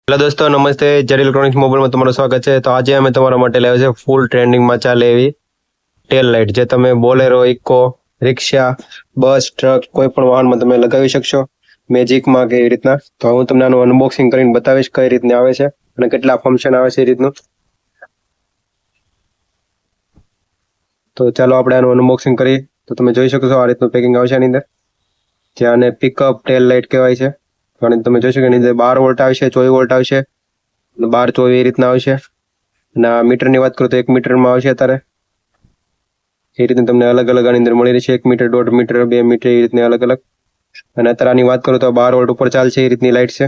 Hello દોસ્તો, નમસ્તે. Zed electronics મોબાઈલમાં તમારું સ્વાગત છે. તો આજે અમે તમારા માટે લાવ્યા છે ફૂલ ટ્રેન્ડિંગમાં ચાલે એવી ટેલ લાઇટ, જે તમે બોલેરો, ઇકો, રિક્ષા, બસ, ટ્રક કોઈ પણ વાહનમાં તમે લગાવી શકશો, મેજિકમાં કે એવી રીતના. તો હું તમને આનું અનબોક્સિંગ કરીને બતાવીશ કઈ રીતની આવે છે અને કેટલા ફંક્શન આવે છે એ રીતનું. તો ચાલો આપણે આનું અનબોક્સિંગ કરીએ. તો તમે જોઈ શકો છો આ રીતનું પેકિંગ આવશે આની અંદર, જ્યાં પિકઅપ ટેલ લાઇટ કહેવાય છે. અને તમે જોઈ શકો એની અંદર 12 વોલ્ટ આવશે, 24 વોલ્ટ આવશે, 12-24 એ રીતના આવશે. અને આ મીટરની વાત કરું તો 1 મીટરમાં આવશે. અત્યારે એ રીતે તમને અલગ અલગ આની અંદર મળી રહેશે. 1 મીટર, 1.5 મીટર, 2 મીટર, એ રીતની અલગ અલગ. અને અત્યારે આની વાત કરું તો 12 વોલ્ટ ઉપર ચાલશે એ રીતની લાઇટ છે.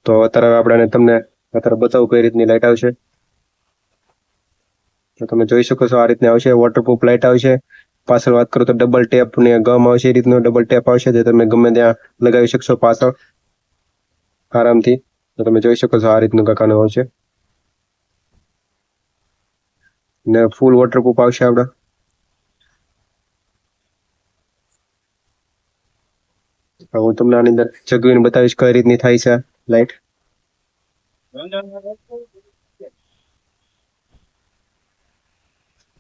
તો અત્યારે આપણે તમને અત્યારે બતાવું કઈ રીતની લાઇટ આવશે. તો તમે જોઈ શકો છો આ રીતની આવશે, વોટરપ્રૂફ લાઇટ આવશે. પાછળ વાત કરું તો ડબલ ટેપ ને ગમ આવશે, એ રીતનો ડબલ ટેપ આવશે, જે તમે ગમે ત્યાં લગાવી શકશો પાછળ આરામથી. તો તમે જોઈ શકો છો આ રીતનું કાકાનું આવશે ને ફૂલ વોટરપ્રૂફ આવશે. આપણે હું તમને આની અંદર જગવીને બતાવીશ કઈ રીતની થાય છે લાઇટ.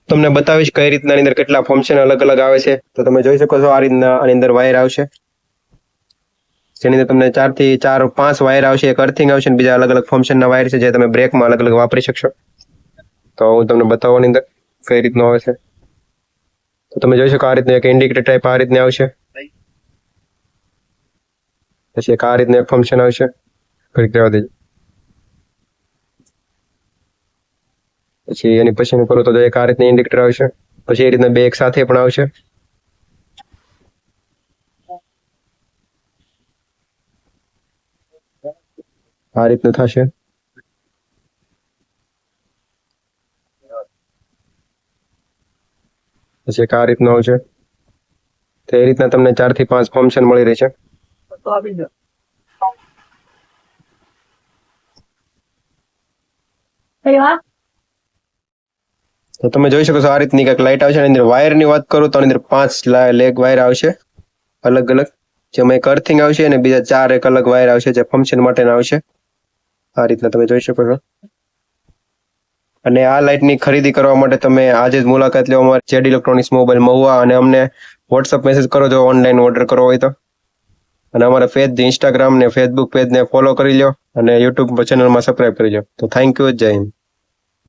તમને બતાવીશ કઈ રીતના આની અંદર કેટલા ફંક્શન અલગ અલગ આવે છે. તો તમે જોઈ શકો છો આ રીતના આની અંદર વાયર આવશે, જેની અંદર તમને 4 થી 5 વાયર આવશે. એક અર્થિંગ આવશે અને બીજા અલગ અલગ ફંક્શનના વાયર છે, જે તમે બ્રેકમાં અલગ અલગ વાપરી શકશો. તો હું તમને બતાવવાની અંદર કઈ રીતનું આવે છે. તો તમે જોઈ શકો આ રીતનું એક ઇન્ડિકેટર ટાઈપ આ રીતની આવશે. પછી એક આ રીતનું એક ફંક્શન આવશે, ઘડીક રહેવા દેજો. પછી એની પછીનું કરું તો એક આ રીતની ઇન્ડિકેટર આવશે. પછી એ રીતના બે એક સાથે પણ આવશે. આ રીતનું થશે. પછી એક આ રીતનું આવશે. તો એ રીતના તમને 4 થી 5 ફંક્શન મળી રહેશે. તો તમે જોઈ શકો છો આ રીતની કંઈક લાઇટ આવશે. એની અંદર વાયરની વાત કરું તો આની અંદર 5 લેગ વાયર આવશે અલગ અલગ, જેમાં એક અર્થિંગ આવશે અને બીજા 4 એક અલગ વાયર આવશે, જે ફંક્શન માટેના આવશે. આ રીતના તમે જોઈ શકો છો. અને આ લાઇટની ખરીદી કરવા માટે તમે આજે જ મુલાકાત લો અમારી જેડ ઇલેક્ટ્રોનિક્સ મોબાઈલ મહુવા, અને અમને વોટ્સઅપ મેસેજ કરો જો ઓનલાઈન ઓર્ડર કરવો હોય તો. અને અમારા પેજ ઇન્સ્ટાગ્રામ ને ફેસબુક પેજને ફોલો કરી લો અને યુટ્યુબ ચેનલમાં સબસ્ક્રાઇબ કરી લો. તો થેન્ક યુ. જય હિન્દ.